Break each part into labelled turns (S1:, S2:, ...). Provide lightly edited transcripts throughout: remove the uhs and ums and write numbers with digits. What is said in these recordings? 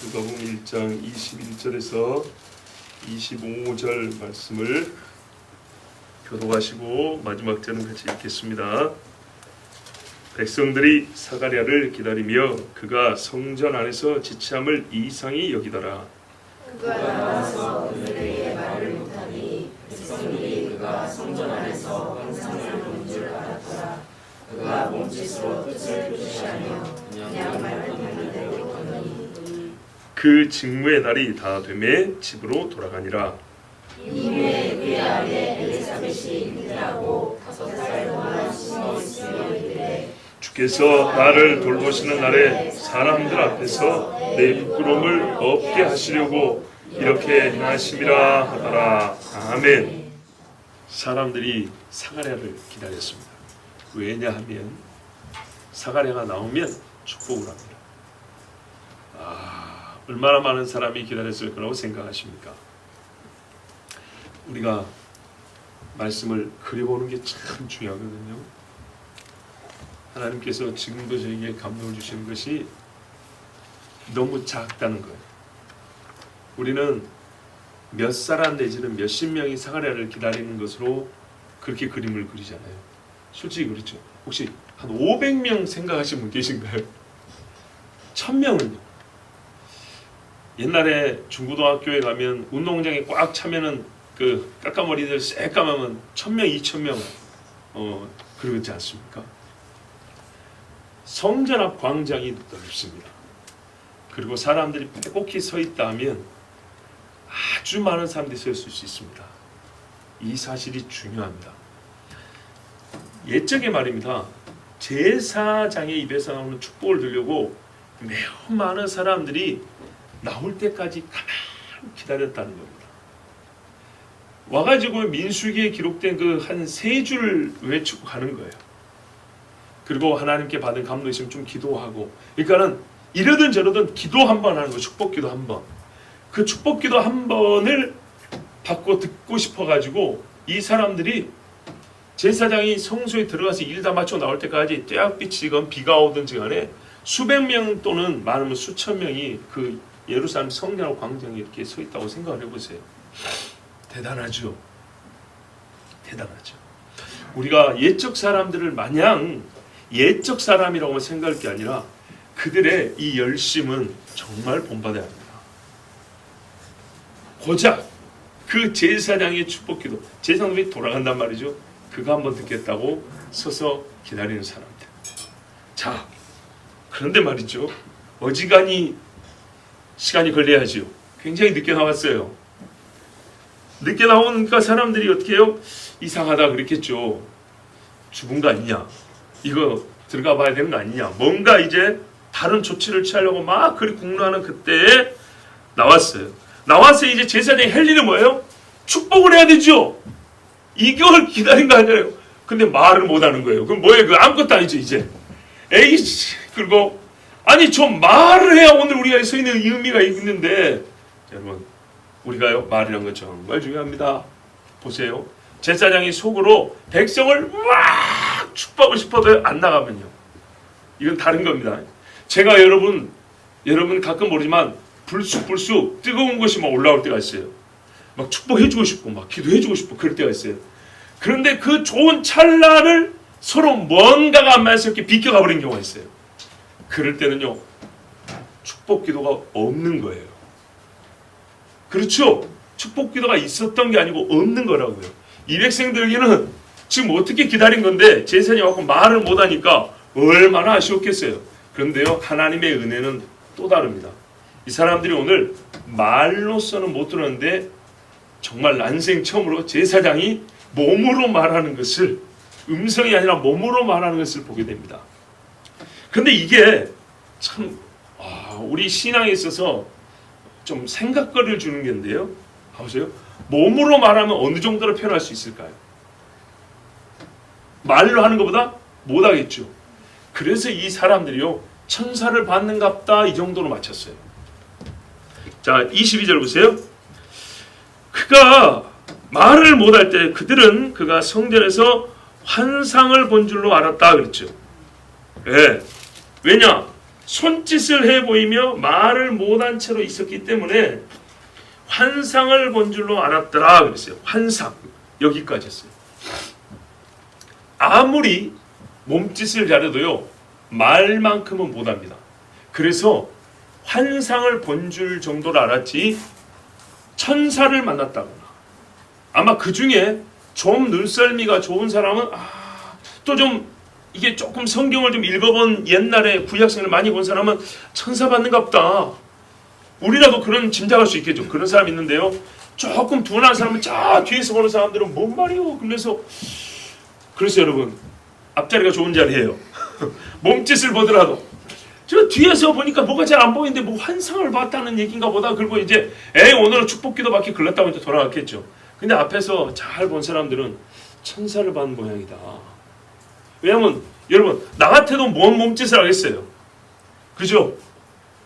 S1: 누가복음 1장 21절에서 25절 말씀을 교독하시고 마지막 절은 같이 읽겠습니다. 백성들이 사가랴를 기다리며 그가 성전 안에서 지체함을 이상히 여기더라.
S2: 그가 나와서 그들에게 말을 못하니 백성들이 그가 성전 안에서 환상을 본 줄 알았더라. 그가 몸짓으로 뜻을 표시하며 그냥 말하는 대로 하더니
S1: 그 직무의 날이 다 되매 집으로 돌아가니라.
S2: 이후에 그의 아내 엘리사벳이 잉태하고 5살 동안 숨어 있으며 이르되
S1: 주께서 나를 돌보시는 날에 사람들 앞에서 내 부끄러움을 없게 하시려고 이렇게 행하심이라 하더라. 아멘. 사람들이 사가랴를 기다렸습니다. 왜냐하면 사가랴가 나오면 축복을 합니다. 얼마나 많은 사람이 기다렸을 거라고 생각하십니까? 우리가 말씀을 그려보는 게 참 중요하거든요. 하나님께서 지금도 저에게 감동을 주시는 것이 너무 작다는 거예요. 우리는 몇 사람 내지는 몇십 명이 사가랴를 기다리는 것으로 그렇게 그림을 그리잖아요. 솔직히 그렇죠. 혹시 한 500명 생각하시는 분 계신가요? 1000명은요? 옛날에 중고등학교에 가면 운동장에 꽉 차면은 그 까까머리들 새까매면 1000명, 2000명 그러지 않습니까? 성전 앞 광장이 넓습니다. 그리고 사람들이 빼곡히 서 있다 하면 아주 많은 사람들이 서 있을 수 있습니다. 이 사실이 중요합니다. 옛적의 말입니다. 제사장의 입에서 나오는 축복을 들려고 매우 많은 사람들이 나올 때까지 가만히 기다렸다는 겁니다. 와가지고 민수기에 기록된 그 한 3줄 외치고 가는 거예요. 그리고 하나님께 받은 감동 있으면 좀 기도하고, 그러니까는 이러든 저러든 기도 한 번 하는 거, 축복 기도 한 번. 그 축복 기도 한 번을 받고 듣고 싶어가지고 이 사람들이 제사장이 성소에 들어가서 일 다 마치고 나올 때까지 떼약빛이건 비가 오든지 간에 수백 명 또는 많으면 수천 명이 그 예루살렘 성전 광장에 이렇게 서 있다고 생각을 해보세요. 대단하죠. 대단하죠. 우리가 옛적 사람들을 마냥 옛적 사람이라고 생각할 게 아니라 그들의 이 열심은 정말 본받아야 합니다. 고작 그 제사장의 축복기도, 제사장이 돌아간단 말이죠. 그거 한번 듣겠다고 서서 기다리는 사람들. 자, 그런데 말이죠. 어지간히 시간이 걸려야지요. 굉장히 늦게 나왔어요. 늦게 나오니까 사람들이 어떻게 해요? 이상하다 그랬겠죠. 죽은 거 아니냐? 이거 들어가 봐야 되는 거 아니냐? 뭔가 이제 다른 조치를 취하려고 막 그리 궁리하는 그때에 나왔어요. 나와서 이제 제사장이 할 일은 뭐예요? 축복을 해야 되죠. 이걸 기다린 거 아니에요. 근데 말을 못 하는 거예요. 그럼 뭐예요? 그 아무것도 아니죠 이제. 에이씨. 그리고 아니 좀 말을 해야 오늘 우리가 서 있는 의미가 있는데, 여러분 우리가요 말이란 건 정말 중요합니다. 보세요. 제사장이 속으로 백성을 막 축복하고 싶어도 안 나가면요, 이건 다른 겁니다. 제가 여러분 가끔 모르지만 불쑥 뜨거운 것이 막 올라올 때가 있어요. 막 축복해주고 싶고 막 기도해주고 싶고 그럴 때가 있어요. 그런데 그 좋은 찰나를 서로 뭔가가 안 맞아서 이렇게 비껴가 버린 경우가 있어요. 그럴 때는요 축복 기도가 없는 거예요. 그렇죠? 축복 기도가 있었던 게 아니고 없는 거라고요. 이 백성들에게는 지금 어떻게 기다린 건데 제사장이 와서 말을 못하니까 얼마나 아쉬웠겠어요. 그런데요 하나님의 은혜는 또 다릅니다. 이 사람들이 오늘 말로서는 못 들었는데 정말 난생 처음으로 제사장이 몸으로 말하는 것을, 음성이 아니라 몸으로 말하는 것을 보게 됩니다. 그런데 이게 참 우리 신앙에 있어서 좀 생각거리를 주는 건데요. 보세요. 몸으로 말하면 어느 정도로 표현할 수 있을까요? 말로 하는 것보다 못하겠죠. 그래서 이 사람들이요 천사를 받는갑다 이 정도로 맞췄어요. 자 22절 보세요. 그가 말을 못할 때 그들은 그가 성전에서 환상을 본 줄로 알았다 그랬죠. 예. 왜냐? 손짓을 해 보이며 말을 못한 채로 있었기 때문에 환상을 본 줄로 알았더라 그랬어요. 환상 여기까지였어요. 아무리 몸짓을 잘해도요 말만큼은 못합니다. 그래서 환상을 본 줄 정도로 알았지 천사를 만났다거나 아마 그 중에 좀 눈썰미가 좋은 사람은 또 좀 이게 조금 성경을 좀 읽어본 옛날에 구약성을 많이 본 사람은 천사 받는가 보다. 우리라도 그런 짐작할 수 있겠죠. 그런 사람 있는데요. 조금 둔한 사람은 저 뒤에서 보는 사람들은 뭔 말이요? 그래서 여러분 앞자리가 좋은 자리예요. 몸짓을 보더라도 저 뒤에서 보니까 뭐가 잘 안 보이는데 뭐 환상을 봤다는 얘기인가 보다. 그리고 이제 오늘은 축복기도 받기 글렀다고 이제 돌아갔겠죠. 근데 앞에서 잘 본 사람들은 천사를 받은 모양이다. 왜냐면 여러분 나 같아도 뭔 몸짓을 하겠어요. 그죠?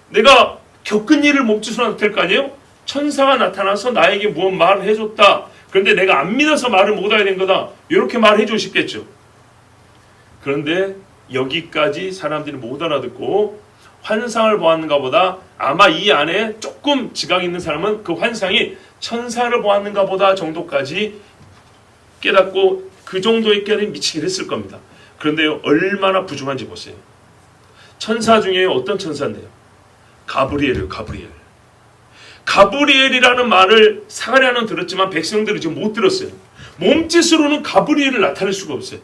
S1: 내가 겪은 일을 몸짓으로 나타낼 거 아니에요? 천사가 나타나서 나에게 무언 말을 해줬다. 그런데 내가 안 믿어서 말을 못하게 된 거다. 이렇게 말해주고 싶겠죠. 그런데 여기까지 사람들이 못 알아듣고 환상을 보았는가 보다 아마 이 안에 조금 지각이 있는 사람은 그 환상이 천사를 보았는가 보다 정도까지 깨닫고 그 정도의 깨달음이 미치긴 했을 겁니다. 그런데요 얼마나 부족한지 보세요. 천사 중에 어떤 천사인데요? 가브리엘이에요. 가브리엘이라는 말을 사가랴는 들었지만 백성들이 지금 못 들었어요. 몸짓으로는 가브리엘을 나타낼 수가 없어요.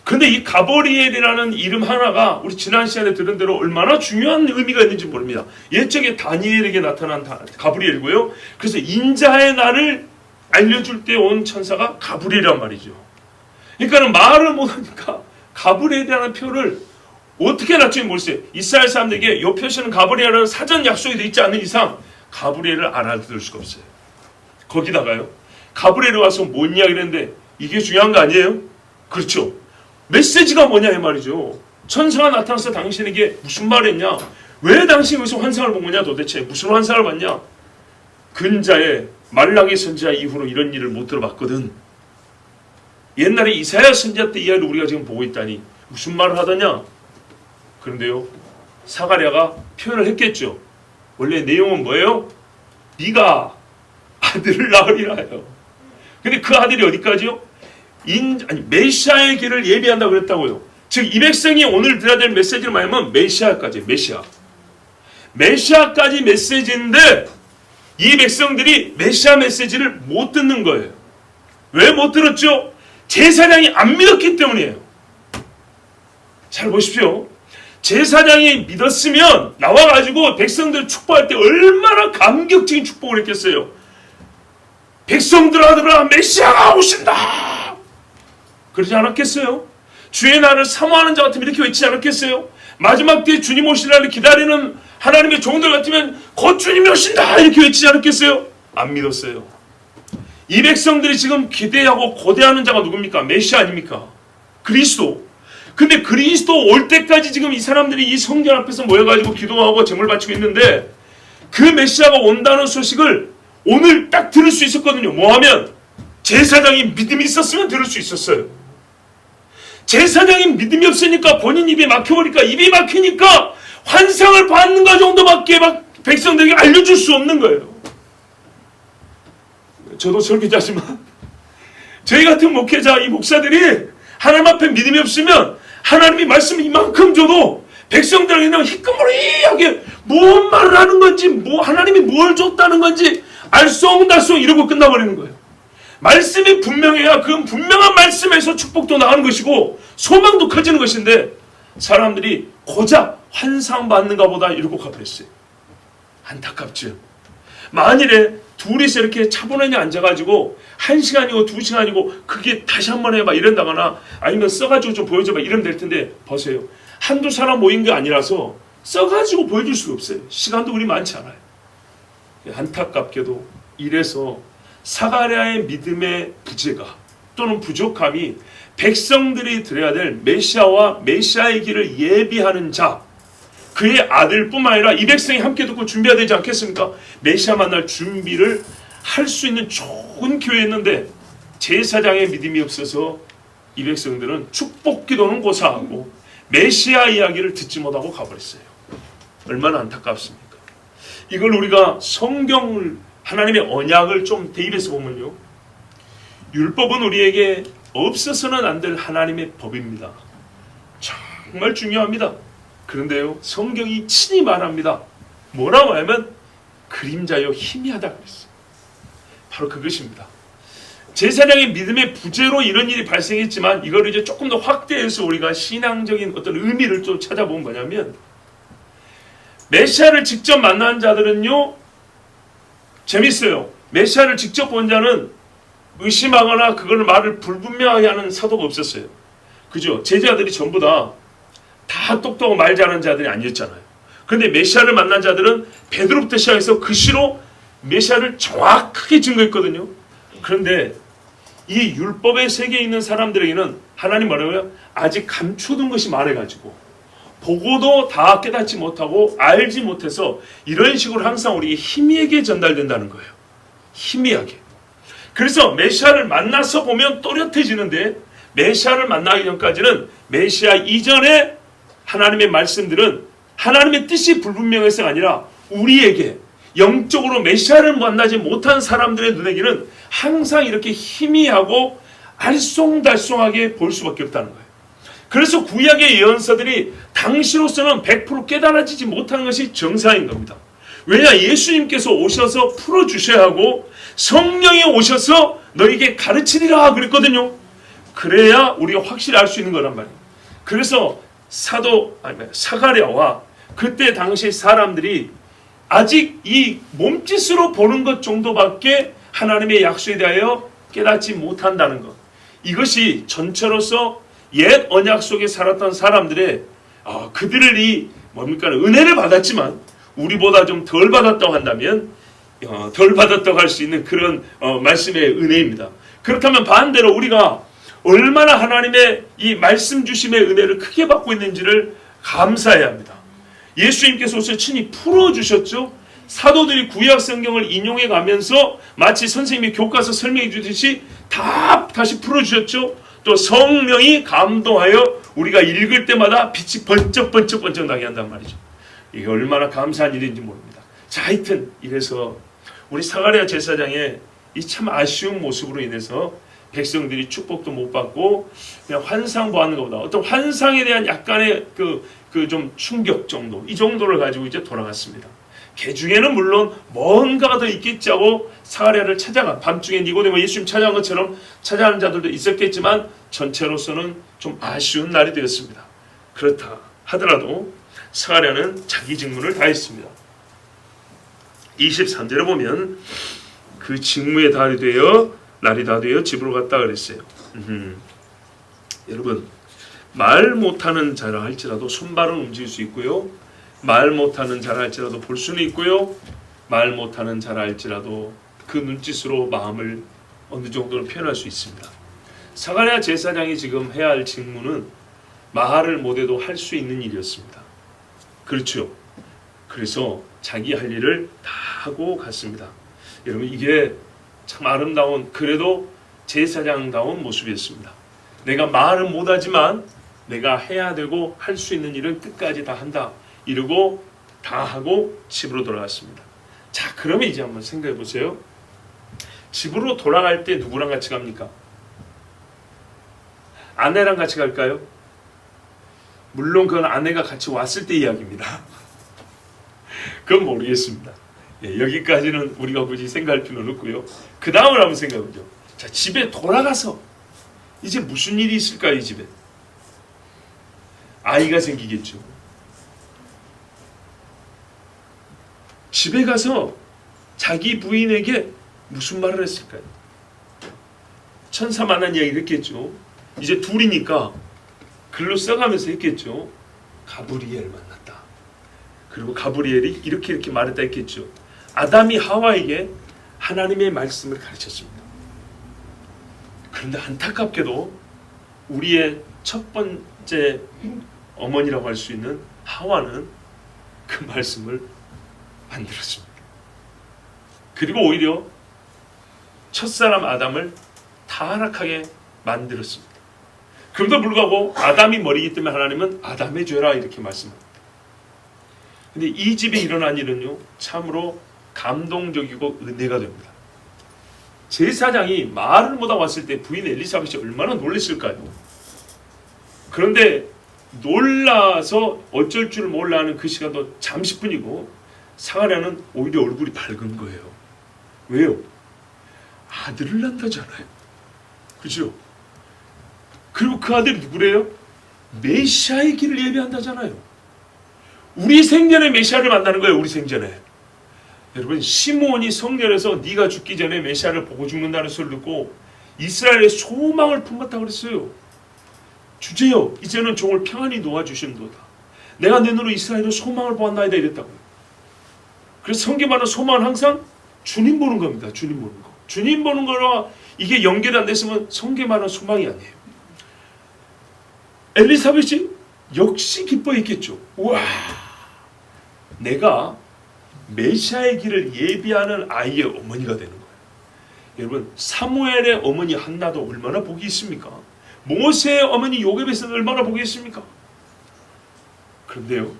S1: 근데 이 가브리엘이라는 이름 하나가 우리 지난 시간에 들은 대로 얼마나 중요한 의미가 있는지 모릅니다. 옛적에 다니엘에게 나타난 가브리엘이고요. 그래서 인자의 날을 알려줄 때 온 천사가 가브리엘이란 말이죠. 그러니까 말을 못하니까 가브리엘이라는 표를 어떻게 낮추는지 모르겠어요. 이스라엘 사람들에게 이 표시는 가브리엘이라는 사전 약속이 되어 있지 않는 이상 가브리엘을 알아들을 수가 없어요. 거기다가요 가브리엘이 와서 뭔 이야기를 했는데 이게 중요한 거 아니에요? 그렇죠. 메시지가 뭐냐 이 말이죠. 천사가 나타나서 당신에게 무슨 말을 했냐? 왜 당신이 여기서 환상을 본 거냐 도대체? 무슨 환상을 봤냐? 근자의 말라기 선지자 이후로 이런 일을 못 들어봤거든. 옛날에 이사야 선지자 때 이야기를 우리가 지금 보고 있다니 무슨 말을 하더냐? 그런데요 사가랴가 표현을 했겠죠. 원래 내용은 뭐예요? 네가 아들을 낳으리라요. 근데 그 아들이 어디까지요? 메시아의 길을 예비한다고 그랬다고요. 즉 이 백성이 오늘 들어야 될 메시지를 말하면 메시아까지 메시아까지 메시지인데 이 백성들이 메시아 메시지를 못 듣는 거예요. 왜 못 들었죠? 제사장이 안 믿었기 때문이에요. 잘 보십시오. 제사장이 믿었으면 나와가지고 백성들 축복할 때 얼마나 감격적인 축복을 했겠어요. 백성들아 메시아가 오신다. 그러지 않았겠어요? 주의 날을 사모하는 자 같으면 이렇게 외치지 않았겠어요? 마지막 때에 주님 오실 날을 기다리는 하나님의 종들 같으면 곧 주님이 오신다 이렇게 외치지 않았겠어요? 안 믿었어요. 이 백성들이 지금 기대하고 고대하는 자가 누굽니까? 메시아 아닙니까? 그리스도. 근데 그리스도 올 때까지 지금 이 사람들이 이 성전 앞에서 모여가지고 기도하고 제물 바치고 있는데 그 메시아가 온다는 소식을 오늘 딱 들을 수 있었거든요. 뭐하면 제사장이 믿음이 있었으면 들을 수 있었어요. 제사장이 믿음이 없으니까 본인 입이 막혀버리니까 입이 막히니까 환상을 받는가 정도밖에 백성들에게 알려줄 수 없는 거예요. 저도 설교자지만 저희 같은 목회자 이 목사들이 하나님 앞에 믿음이 없으면 하나님이 말씀을 이만큼 줘도 백성들에게 그냥 희끄무리하게 뭔 말을 하는 건지 하나님이 뭘 줬다는 건지 알쏭달쏭 이러고 끝나버리는 거예요. 말씀이 분명해야 그 분명한 말씀에서 축복도 나가는 것이고 소망도 커지는 것인데 사람들이 고작 환상 받는가 보다 이러고 가버렸어요. 안타깝죠. 만일에 둘이서 이렇게 차분하게 앉아가지고 1시간이고 2시간이고 그게 다시 한번 해봐 이런다거나 아니면 써가지고 좀 보여줘봐 이러면 될 텐데 보세요. 한두 사람 모인 게 아니라서 써가지고 보여줄 수가 없어요. 시간도 우리 많지 않아요. 안타깝게도 이래서 사가랴의 믿음의 부재가 또는 부족함이 백성들이 드려야 될 메시아와 메시아의 길을 예비하는 자 그의 아들뿐만 아니라 이 백성이 함께 듣고 준비해야 되지 않겠습니까? 메시아 만날 준비를 할 수 있는 좋은 교회였는데 제사장의 믿음이 없어서 이 백성들은 축복 기도는 고사하고 메시아 이야기를 듣지 못하고 가버렸어요. 얼마나 안타깝습니까? 이걸 우리가 성경을, 하나님의 언약을 좀 대입해서 보면요, 율법은 우리에게 없어서는 안 될 하나님의 법입니다. 정말 중요합니다. 그런데요, 성경이 친히 말합니다. 뭐라고 하면 그림자요 희미하다 그랬어요. 바로 그것입니다. 제사장의 믿음의 부재로 이런 일이 발생했지만, 이걸 이제 조금 더 확대해서 우리가 신앙적인 어떤 의미를 좀 찾아보면 뭐냐면, 메시아를 직접 만난 자들은요, 재밌어요. 메시아를 직접 본 자는 의심하거나 그걸 말을 불분명하게 하는 사도가 없었어요. 그죠? 제자들이 전부 다 똑똑하고 말 잘하는 자들이 아니었잖아요. 그런데 메시아를 만난 자들은 베드로부터 시작해서 글씨로 메시아를 정확하게 증거했거든요. 그런데 이 율법의 세계에 있는 사람들에게는 하나님 뭐라고요? 아직 감춰둔 것이 많아가지고 보고도 다 깨닫지 못하고 알지 못해서 이런 식으로 항상 우리에게 희미하게 전달된다는 거예요. 희미하게. 그래서 메시아를 만나서 보면 또렷해지는데, 메시아를 만나기 전까지는, 메시아 이전에 하나님의 말씀들은 하나님의 뜻이 불분명해서가 아니라 우리에게 영적으로 메시아를 만나지 못한 사람들의 눈에게는 항상 이렇게 희미하고 알쏭달쏭하게 볼 수밖에 없다는 거예요. 그래서 구약의 예언서들이 당시로서는 100% 깨달아지지 못한 것이 정상인 겁니다. 왜냐? 예수님께서 오셔서 풀어주셔야 하고 성령이 오셔서 너에게 가르치리라 그랬거든요. 그래야 우리가 확실히 알 수 있는 거란 말이에요. 그래서 사가랴와 그때 당시 사람들이 아직 이 몸짓으로 보는 것 정도밖에 하나님의 약속에 대하여 깨닫지 못한다는 것, 이것이 전체로서 옛 언약 속에 살았던 사람들의 그들이 은혜를 받았지만 우리보다 좀 덜 받았다고 한다면 덜 받았다고 할 수 있는 그런 말씀의 은혜입니다. 그렇다면 반대로 우리가 얼마나 하나님의 이 말씀 주심의 은혜를 크게 받고 있는지를 감사해야 합니다. 예수님께서 오셔서 친히 풀어주셨죠. 사도들이 구약 성경을 인용해 가면서 마치 선생님이 교과서 설명해 주듯이 다 다시 풀어주셨죠. 또 성령이 감동하여 우리가 읽을 때마다 빛이 번쩍번쩍 나게 한단 말이죠. 이게 얼마나 감사한 일인지 모릅니다. 자, 하여튼 이래서 우리 사가랴 제사장의 이 참 아쉬운 모습으로 인해서 백성들이 축복도 못 받고 그냥 환상 보는 것보다 어떤 환상에 대한 약간의 그 좀 충격 정도, 이 정도를 가지고 이제 돌아갔습니다. 그 중에는 물론 뭔가가 더 있겠지 하고 사가랴를 찾아가, 밤중에 니고데모 예수님 찾아간 것처럼 찾아가는 자들도 있었겠지만 전체로서는 좀 아쉬운 날이 되었습니다. 그렇다 하더라도 사가랴는 자기 직무를 다했습니다. 23절에 보면 그 직무에 날이 다 되어 집으로 갔다 그랬어요. 여러분, 말 못하는 자라 할지라도 손발은 움직일 수 있고요, 말 못하는 자라 할지라도 볼 수는 있고요, 말 못하는 자라 할지라도 그 눈짓으로 마음을 어느 정도는 표현할 수 있습니다. 사가랴 제사장이 지금 해야 할 직무는 말을 못해도 할 수 있는 일이었습니다. 그렇죠. 그래서 자기 할 일을 다 하고 갔습니다. 여러분, 이게 참 아름다운, 그래도 제사장다운 모습이었습니다. 내가 말은 못하지만 내가 해야 되고 할 수 있는 일은 끝까지 다 한다, 이러고 다 하고 집으로 돌아갔습니다. 자, 그러면 이제 한번 생각해 보세요. 집으로 돌아갈 때 누구랑 같이 갑니까? 아내랑 같이 갈까요? 물론 그건 아내가 같이 왔을 때 이야기입니다. 그건 모르겠습니다. 여기까지는 우리가 굳이 생각할 필요는 없고요. 그 다음을 한번 생각해보죠. 자, 집에 돌아가서 이제 무슨 일이 있을까요? 이 집에 아이가 생기겠죠. 집에 가서 자기 부인에게 무슨 말을 했을까요? 천사만한 이야기를 했겠죠. 이제 둘이니까 글로 써가면서 했겠죠. 가브리엘 만났다. 그리고 가브리엘이 이렇게 말했다 했겠죠. 아담이 하와에게 하나님의 말씀을 가르쳤습니다. 그런데 안타깝게도 우리의 첫 번째 어머니라고 할 수 있는 하와는 그 말씀을 안 들었습니다. 그리고 오히려 첫사람 아담을 타락하게 만들었습니다. 그럼에도 불구하고 아담이 머리이기 때문에 하나님은 아담의 죄라 이렇게 말씀합니다. 근데 이 집에 일어난 일은요, 참으로 감동적이고 은혜가 됩니다. 제사장이 말을 못하고 왔을 때 부인 엘리사벳이 얼마나 놀랐을까요? 그런데 놀라서 어쩔 줄 몰라 하는 그 시간도 잠시뿐이고 사가랴는 오히려 얼굴이 밝은 거예요. 왜요? 아들을 낳는다잖아요. 그죠? 그리고 그 아들이 누구래요? 메시아의 길을 예비한다잖아요. 우리 생전에 메시아를 만나는 거예요. 우리 생전에. 여러분, 시므온이 성전에서 네가 죽기 전에 메시아를 보고 죽는다는 소리를 듣고 이스라엘의 소망을 품었다고 그랬어요. 주제여, 이제는 종을 평안히 놓아주심도다. 내가 내 눈으로 이스라엘의 소망을 보았나이다 이랬다고요. 그래서 성경 말하는 소망은 항상 주님 보는 겁니다. 주님 보는 거. 주님 보는 거와 이게 연결이 안 됐으면 성경 말하는 소망이 아니에요. 엘리사벳이 역시 기뻐했겠죠. 우와, 내가 메시아의 길을 예비하는 아이의 어머니가 되는 거예요. 여러분, 사무엘의 어머니 한나도 얼마나 복이 있습니까? 모세의 어머니 요게벳은 얼마나 복이 있습니까? 그런데요,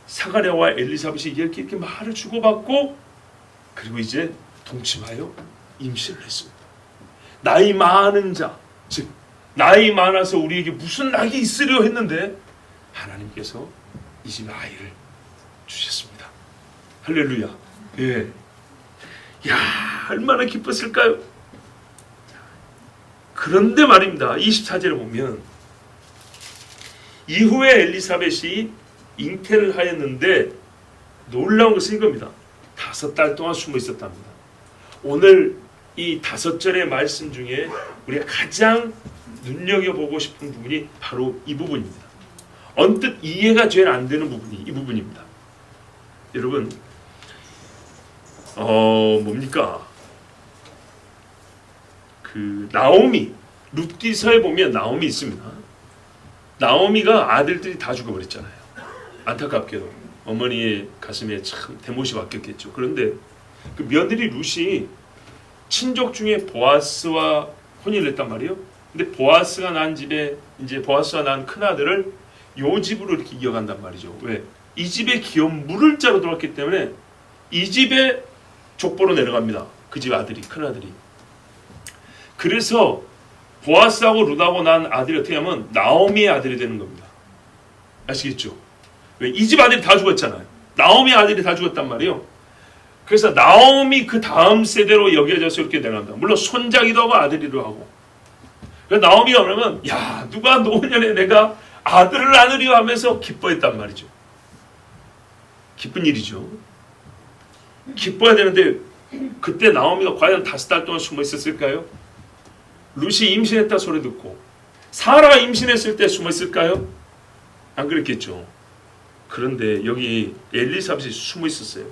S1: 사가랴와 엘리사벳이 이렇게 말을 주고받고 그리고 이제 동침하여 임신을 했습니다. 나이 많은 자, 즉 나이 많아서 우리에게 무슨 낙이 있으려 했는데 하나님께서 이 집에 아이를 주셨습니다. 할렐루야. 예. 야, 얼마나 기뻤을까요? 그런데 말입니다. 24절에 보면 이후에 엘리사벳이 잉태를 하였는데 놀라운 것은 이겁니다. 5달 동안 숨어 있었답니다. 오늘 이 5절의 말씀 중에 우리가 가장 눈여겨보고 싶은 부분이 바로 이 부분입니다. 언뜻 이해가 잘 안 되는 부분이 이 부분입니다. 여러분, 뭡니까? 그 나오미, 룻기서에 보면 나오미 있습니다. 나오미가 아들들이 다 죽어버렸잖아요. 안타깝게도 어머니의 가슴에 참 대못이 박혔겠죠. 그런데 그 며느리 룻이 친족 중에 보아스와 혼인을 했단 말이에요. 근데 보아스가 난 집에 이제 보아스가 난 큰 아들을 요 집으로 이렇게 이어간단 말이죠. 왜? 이 집에 기업 물을 자로 들어왔기 때문에 이 집에 족보로 내려갑니다. 그 집 아들이, 큰 아들이. 그래서 보아스하고 룻하고 난 아들이 어떻게 하면 나오미의 아들이 되는 겁니다. 아시겠죠? 왜? 이 집 아들이 다 죽었잖아요. 나오미의 아들이 다 죽었단 말이에요. 그래서 나오미 그 다음 세대로 여겨져서 이렇게 내려간다. 물론 손자기도 하고 아들이기도 하고. 그래서 나오미가 그러면 야, 누가 노년에 내가 아들을 낳으려 하면서 기뻐했단 말이죠. 기쁜 일이죠. 기뻐야 되는데 그때 나오미가 과연 5달 동안 숨어 있었을까요? 룻이 임신했다 소리 듣고 사라가 임신했을 때 숨어 있을까요? 안 그랬겠죠. 그런데 여기 엘리사벳이 숨어 있었어요.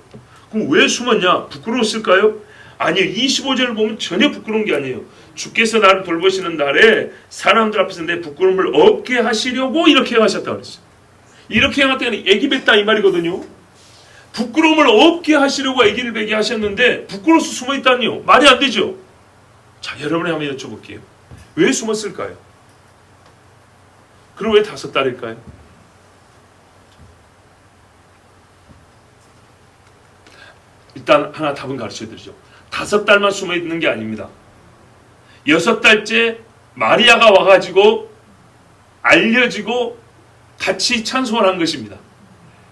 S1: 그럼 왜 숨었냐? 부끄러웠을까요? 아니요. 25절을 보면 전혀 부끄러운 게 아니에요. 주께서 나를 돌보시는 날에 사람들 앞에서 내 부끄러움을 없게 하시려고 이렇게 하셨다고 그랬어요. 이렇게 행했더니 애기 뱉다 이 말이거든요. 부끄러움을 없게 하시려고 애기를 베게 하셨는데 부끄러워서 숨어있다니요. 말이 안 되죠. 자, 여러분이 한번 여쭤볼게요. 왜 숨었을까요? 그리고 왜 5달일까요? 일단 하나 답은 가르쳐드리죠. 5달만 숨어있는 게 아닙니다. 6달째 마리아가 와가지고 알려지고 같이 찬송을 한 것입니다.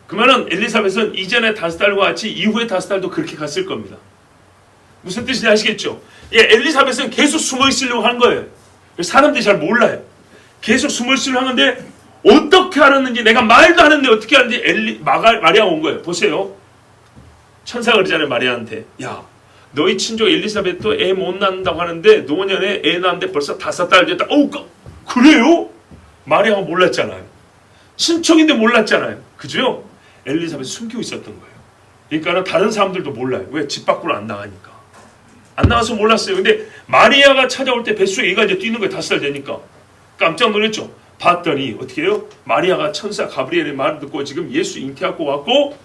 S1: 그러면은 엘리사벳은 이전에 5달과 같이 이후에 5달도 그렇게 갔을 겁니다. 무슨 뜻인지 아시겠죠? 예, 엘리사벳은 계속 숨어 있으려고 한 거예요. 사람들이 잘 몰라요. 계속 숨어 있으려고 하는데 어떻게 알았는지 내가 말도 안 했는데 어떻게 알았는지 마리아가 온 거예요. 보세요. 천사가 그러잖아요. 마리아한테. 야, 너희 친족 엘리사벳도 애 못 낳는다고 하는데 노년에 애 낳는데 벌써 5달 됐다. 어우, 그래요? 마리아가 몰랐잖아요. 친척인데 몰랐잖아요. 그죠? 엘리사벳이 숨기고 있었던 거예요. 그러니까 다른 사람들도 몰라요. 왜? 집 밖으로 안 나가니까. 안 나가서 몰랐어요. 근데 마리아가 찾아올 때 뱃속에 애가 이제 뛰는 거예요. 5살 되니까. 깜짝 놀랐죠. 봤더니 어떻게 해요? 마리아가 천사 가브리엘의 말을 듣고 지금 예수 잉태하고 왔고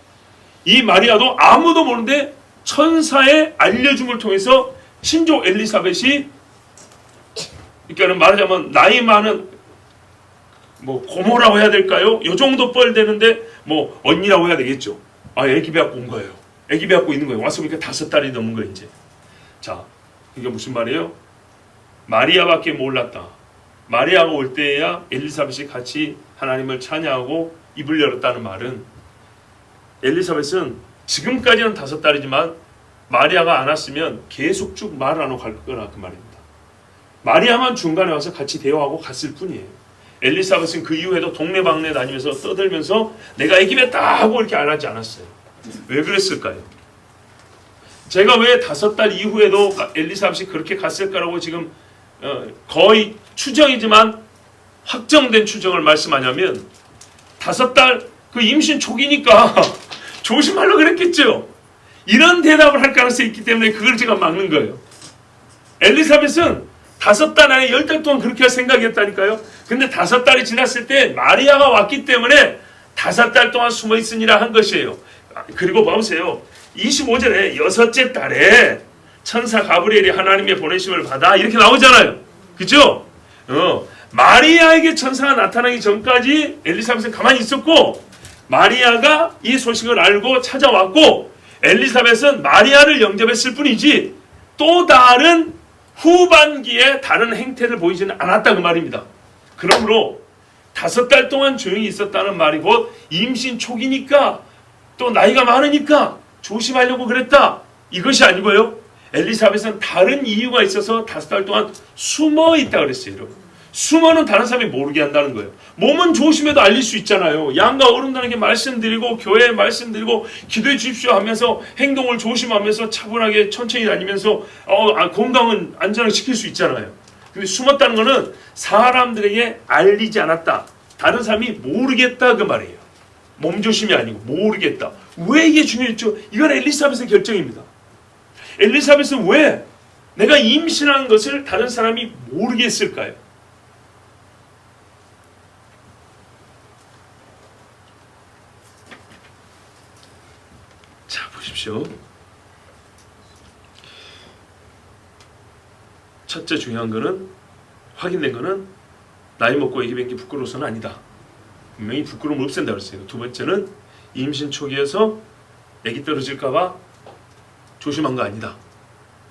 S1: 이 마리아도 아무도 모르는데 천사의 알려줌을 통해서 친족 엘리사벳이 그러니까 말하자면 나이 많은 뭐 고모라고 해야 될까요? 요 정도 뻘 되는데 뭐 언니라고 해야 되겠죠. 아, 애기 배 갖고 온 거예요. 애기 배 갖고 있는 거예요. 와서 보니까 5달이 넘은 거예요 이제. 자, 이게 무슨 말이에요? 마리아밖에 몰랐다. 마리아가 올 때에야 엘리사벳이 같이 하나님을 찬양하고 입을 열었다는 말은, 엘리사벳은 지금까지는 5달이지만 마리아가 안 왔으면 계속 쭉 말 안 하고 갈 거라 그 말입니다. 마리아만 중간에 와서 같이 대화하고 갔을 뿐이에요. 엘리사벳은 그 이후에도 동네방네 다니면서 떠들면서 내가 애기 뱉다 하고 이렇게 안 하지 않았어요. 왜 그랬을까요? 제가 왜 5달 이후에도 엘리사벳이 그렇게 갔을까라고 지금 거의 추정이지만 확정된 추정을 말씀하냐면, 5달 그 임신 초기니까 조심하려고 그랬겠죠. 이런 대답을 할 가능성이 있기 때문에 그걸 제가 막는 거예요. 엘리사벳은 5달 안에 10달 동안 그렇게 할 생각이었다니까요. 근데 5달이 지났을 때 마리아가 왔기 때문에 5달 동안 숨어 있으니라 한 것이에요. 그리고 보세요. 25절에 6째 달에 천사 가브리엘이 하나님의 보내심을 받아 이렇게 나오잖아요. 그죠? 마리아에게 천사가 나타나기 전까지 엘리사벳은 가만히 있었고, 마리아가 이 소식을 알고 찾아왔고, 엘리사벳은 마리아를 영접했을 뿐이지 또 다른 후반기에 다른 행태를 보이지는 않았다 그 말입니다. 그러므로 5달 동안 조용히 있었다는 말이 곧 임신 초기니까 또 나이가 많으니까 조심하려고 그랬다 이것이 아니고요. 엘리사벳은 다른 이유가 있어서 5달 동안 숨어 있다 그랬어요. 여러분. 숨어는 다른 사람이 모르게 한다는 거예요. 몸은 조심해도 알릴 수 있잖아요. 양가 어른들에게 말씀드리고 교회에 말씀드리고 기도해 주십시오 하면서 행동을 조심하면서 차분하게 천천히 다니면서 건강은 안전하게 지킬 수 있잖아요. 근데 숨었다는 거는 사람들에게 알리지 않았다. 다른 사람이 모르겠다 그 말이에요. 몸조심이 아니고 모르겠다. 왜 이게 중요했죠? 이건 엘리사벳의 결정입니다. 엘리사벳은 왜 내가 임신한 것을 다른 사람이 모르겠을까요? 자, 보십시오. 첫째 중요한 거는, 확인된 거는 나이 먹고 애기 뵙기 부끄러워서는 아니다. 분명히 부끄러움을 없앤다 그랬어요. 두 번째는 임신 초기에서 애기 떨어질까봐 조심한 거 아니다.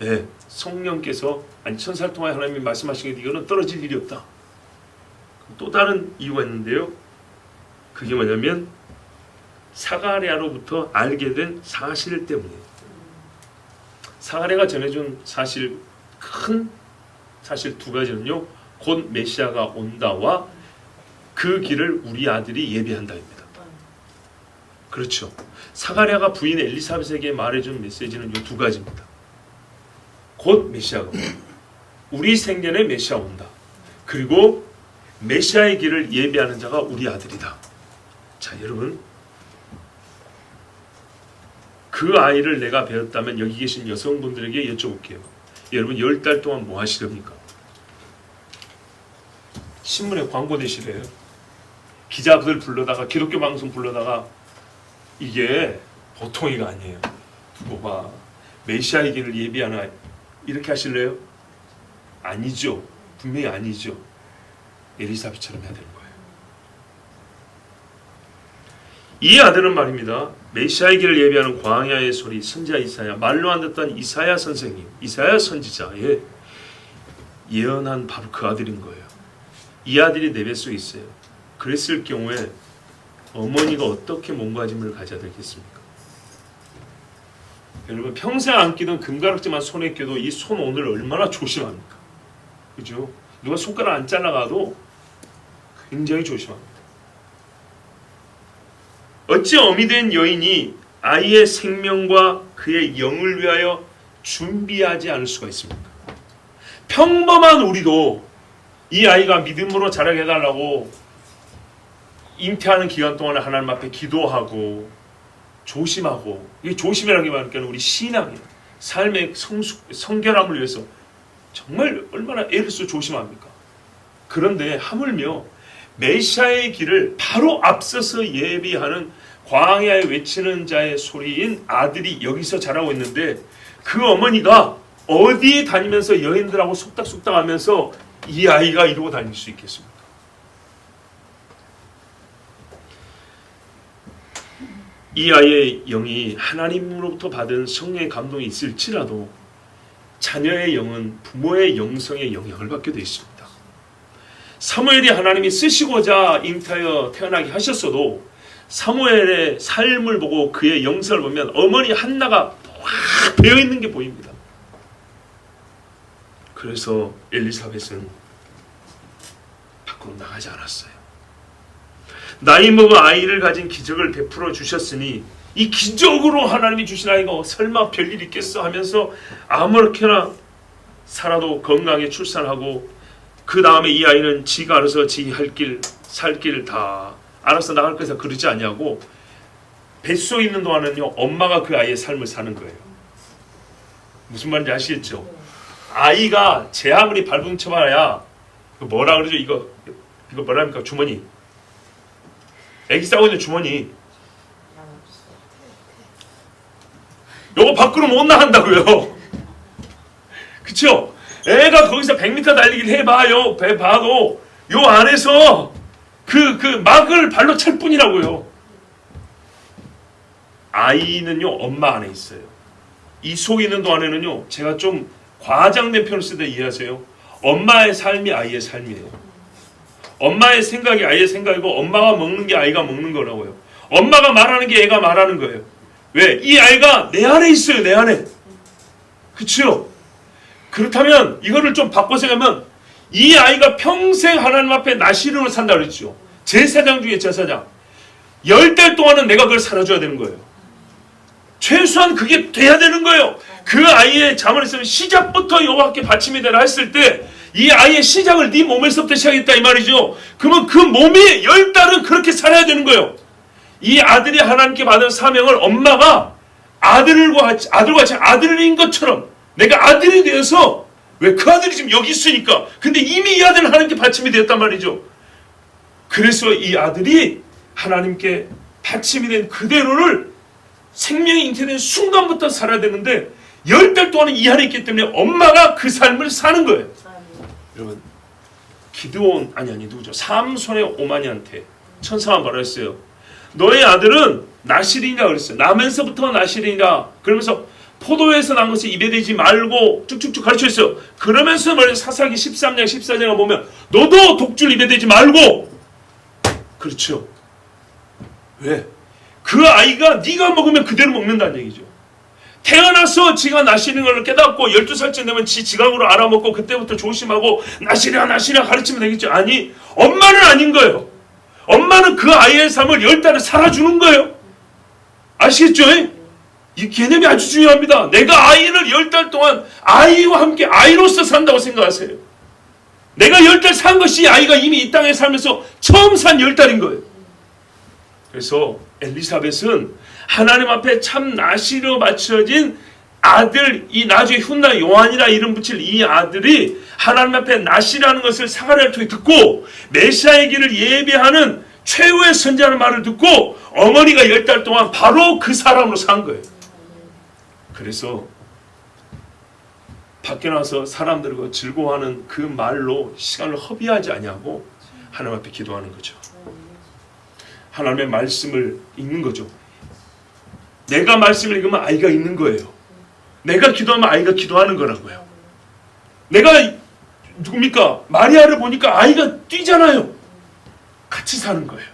S1: 예, 성령께서 아니 천사를 통하여 하나님이 말씀하신 게 이거는 떨어질 일이 없다. 또 다른 이유가 있는데요. 그게 뭐냐면 사가랴로부터 알게 된 사실 때문이에요. 사가랴가 전해준 사실, 큰 사실 두 가지는요. 곧 메시아가 온다와 그 길을 우리 아들이 예비한다입니다. 그렇죠. 사가랴가 부인 엘리사벳에게 말해준 메시지는 이 두 가지입니다. 곧 메시아가 온다. 우리 생전에 메시아 온다. 그리고 메시아의 길을 예비하는 자가 우리 아들이다. 자, 여러분, 그 아이를 내가 배웠다면 여기 계신 여성분들에게 여쭤볼게요. 여러분 10달 동안 뭐 하시렵니까? 신문에 광고 대시래요. 기자들 불러다가 기독교 방송 불러다가 이게 보통이가 아니에요. 두고 봐. 메시아의 길을 예비하는 아이. 이렇게 하실래요? 아니죠. 분명히 아니죠. 엘리사벳처럼 해야 되는 거예요. 이 아들은 말입니다. 메시아의 길을 예비하는 광야의 소리, 선지자 이사야, 말로 안 듣던 이사야 선생님, 이사야 선지자의 예언한 바로 그 아들인 거예요. 이 아들이 내 뱃속에 있어요. 그랬을 경우에 어머니가 어떻게 몸가짐을 가져야 되겠습니까? 여러분 평생 안 끼던 금가락지만 손에 껴도 이 손 오늘 얼마나 조심합니까? 그죠? 누가 손가락 안 잘라가도 굉장히 조심합니다. 어찌 어미 된 여인이 아이의 생명과 그의 영을 위하여 준비하지 않을 수가 있습니까? 평범한 우리도 이 아이가 믿음으로 자라게 해달라고 잉태하는 기간 동안에 하나님 앞에 기도하고 조심하고, 이 조심이라는 게 말하니까 우리 신앙이에요. 삶의 성결함을 위해서 정말 얼마나 애를 써 조심합니까? 그런데 하물며 메시아의 길을 바로 앞서서 예비하는 광야에 외치는 자의 소리인 아들이 여기서 자라고 있는데, 그 어머니가 어디에 다니면서 여인들하고 속닥속닥 하면서 이 아이가 이러고 다닐 수 있겠습니까? 이 아이의 영이 하나님으로부터 받은 성령의 감동이 있을지라도 자녀의 영은 부모의 영성에 영향을 받게 되어 있습니다. 사무엘이 하나님이 쓰시고자 잉태하여 태어나게 하셨어도 사무엘의 삶을 보고 그의 영성을 보면 어머니 한나가 확 배어있는 게 보입니다. 그래서 엘리사벳은 밖으로 나가지 않았어요. 나이 먹어 아이를 가진 기적을 베풀어 주셨으니 이 기적으로 하나님이 주신 아이가 설마 별일 있겠어 하면서 아무렇게나 살아도 건강하게 출산하고 그 다음에 이 아이는 지가 알아서 지 할 길 살 길 다 알아서 나갈 것이다 그러지 않냐고 뱃속에 있는 동안은요 엄마가 그 아이의 삶을 사는 거예요. 무슨 말인지 아시겠죠? 아이가 제 아무리 발버둥 쳐봐야 뭐라 그러죠? 이거 뭐랍니까? 주머니. 애기 싸고 있는 주머니. 요거 밖으로 못 나간다고요. 그쵸? 애가 거기서 100m 달리기를 해봐요. 봐도 요 안에서 그 막을 발로 찰 뿐이라고요. 아이는요 엄마 안에 있어요. 이 속에 있는 동안에는요 제가 좀 과장된 표현을 쓰되 이해하세요. 엄마의 삶이 아이의 삶이에요. 엄마의 생각이 아이의 생각이고 엄마가 먹는 게 아이가 먹는 거라고요. 엄마가 말하는 게 애가 말하는 거예요. 왜? 이 아이가 내 안에 있어요. 내 안에. 그치요? 그렇다면 이거를 좀 바꿔 생각하면 이 아이가 평생 하나님 앞에 나시름으로 산다 그랬죠. 제사장 중에 제사장. 10달 동안은 내가 그걸 살아줘야 되는 거예요. 최소한 그게 돼야 되는 거예요. 그 아이의 자문에서는 시작부터 여호와께 바침이 되라 했을 때 이 아이의 시작을 네 몸에서부터 시작했다 이 말이죠. 그러면 그 몸이 10달은 그렇게 살아야 되는 거예요. 이 아들이 하나님께 받은 사명을 엄마가 아들같이 아들인 것처럼 내가 아들이 되어서 왜 그 아들이 지금 여기 있으니까 근데 이미 이 아들은 하나님께 바침이 되었단 말이죠. 그래서 이 아들이 하나님께 바침이 된 그대로를 생명이 잉태된 순간부터 살아야 되는데 10달 동안은 이 안에 있기 때문에 엄마가 그 삶을 사는 거예요. 여러분 기드온 누구죠? 삼손의 오마니한테 천사가 뭐라 했어요? 너의 아들은 나실이냐 그랬어요. 나면서부터 나실이냐 그러면서 포도에서 난 것을 입에 대지 말고 쭉쭉쭉 가르쳐줬어요. 그러면서 말해서 사사기 13장 14장을 보면 너도 독주를 입에 대지 말고 그렇죠. 왜? 그 아이가 네가 먹으면 그대로 먹는다는 얘기죠. 태어나서 지가 나시는 걸 깨닫고 12살쯤 되면 지각으로 알아먹고 그때부터 조심하고 나시랴 가르치면 되겠죠. 아니 엄마는 아닌 거예요. 엄마는 그 아이의 삶을 10달을 살아주는 거예요. 아시겠죠? 이 개념이 아주 중요합니다. 내가 아이를 10달 동안 아이와 함께 아이로서 산다고 생각하세요. 내가 10달 산 것이 아이가 이미 이 땅에 살면서 처음 산 10달인 거예요. 그래서 엘리사벳은 하나님 앞에 참 나시로 맞춰진 아들, 이 나중에 훗날 요한이라 이름 붙일 이 아들이 하나님 앞에 나시라는 것을 사가랴를 통해 듣고 메시아의 길을 예배하는 최후의 선지자는 말을 듣고 어머니가 10달 동안 바로 그 사람으로 산 거예요. 그래서 밖에 나와서 사람들과 즐거워하는 그 말로 시간을 허비하지 아니하고 하나님 앞에 기도하는 거죠. 하나님의 말씀을 읽는 거죠. 내가 말씀을 읽으면 아이가 읽는 거예요. 내가 기도하면 아이가 기도하는 거라고요. 내가 누굽니까? 마리아를 보니까 아이가 뛰잖아요. 같이 사는 거예요.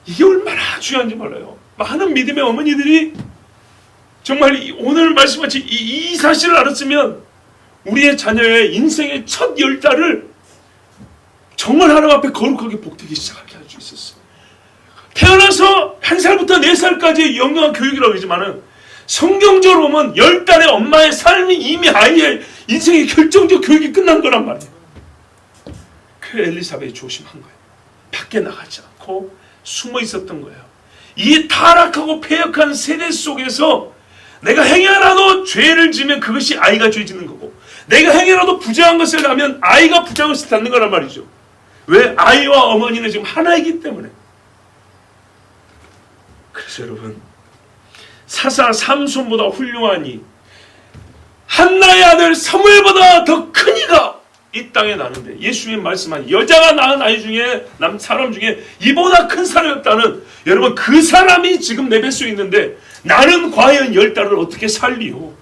S1: 이게 얼마나 중요한지 몰라요. 많은 믿음의 어머니들이 정말 오늘 말씀같이 이 사실을 알았으면 우리의 자녀의 인생의 첫 10달을 정말 하나님 앞에 거룩하게 복되게 시작하게 할 수 있었어요. 태어나서 1살부터 4살까지 영영한 교육이라고 하지만은 성경적으로 보면 10달의 엄마의 삶이 이미 아이의 인생의 결정적 교육이 끝난 거란 말이에요. 그 엘리사벳이 조심한 거예요. 밖에 나가지 않고 숨어 있었던 거예요. 이 타락하고 패역한 세대 속에서 내가 행여라도 죄를 지면 그것이 아이가 죄 짓는 거고 내가 행여라도 부정한 것을 하면 아이가 부정한 것을 갖는 거란 말이죠. 왜? 아이와 어머니는 지금 하나이기 때문에. 그래서 여러분 사사 삼손보다 훌륭하니 한나의 아들 사무엘보다 더 큰 이가 이 땅에 나는데 예수님 말씀한 여자가 낳은 아이 중에 사람 중에 이보다 큰 사람이 없다는, 여러분 그 사람이 지금 내 뱃속에 있는데 나는 과연 10달을 어떻게 살리요?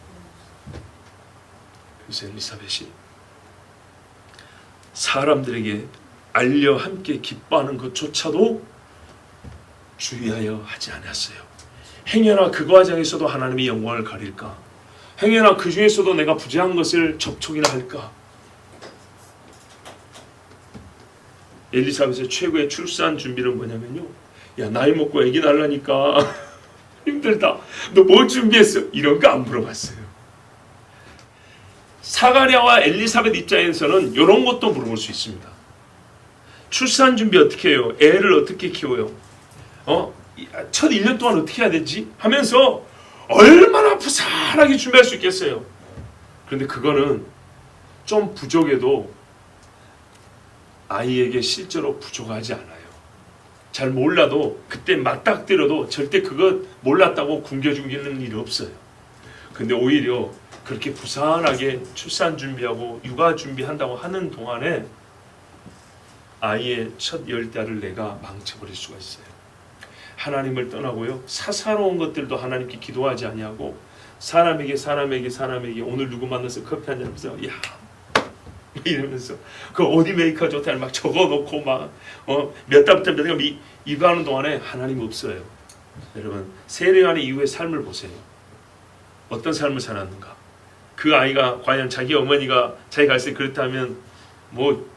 S1: 그래서 엘리사벳이 사람들에게 알려 함께 기뻐하는 것조차도 주의하여 하지 않았어요. 행여나 그 과정에서도 하나님이 영광을 가릴까? 행여나 그 중에서도 내가 부재한 것을 접촉이나 할까? 엘리사벳의 최고의 출산 준비는 뭐냐면요, 야 나이 먹고 아기 낳으려니까 힘들다, 너 뭐 준비했어? 이런 거 안 물어봤어요. 사가랴와 엘리사벳 입장에서는 이런 것도 물어볼 수 있습니다. 출산 준비 어떻게 해요? 애를 어떻게 키워요? 첫 1년 동안 어떻게 해야 되지? 하면서 얼마나 부산하게 준비할 수 있겠어요? 그런데 그거는 좀 부족해도 아이에게 실제로 부족하지 않아요. 잘 몰라도 그때 맞닥뜨려도 절대 그거 몰랐다고 굶겨주기는 일이 없어요. 근데 오히려 그렇게 부산하게 출산 준비하고 육아 준비한다고 하는 동안에 아이의 첫 10달을 내가 망쳐버릴 수가 있어요. 하나님을 떠나고요, 사사로운 것들도 하나님께 기도하지 아니하고 사람에게 오늘 누구 만나서 커피 한잔 하면서 야 이러면서 그 어디 메이커 좋다 막 적어놓고 막 몇 달부터 몇 달 이거 하는 동안에 하나님 없어요. 여러분 세례요한의 이후의 삶을 보세요. 어떤 삶을 살았는가? 그 아이가 과연 자기 어머니가 자기 갈 때 그렇다면 뭐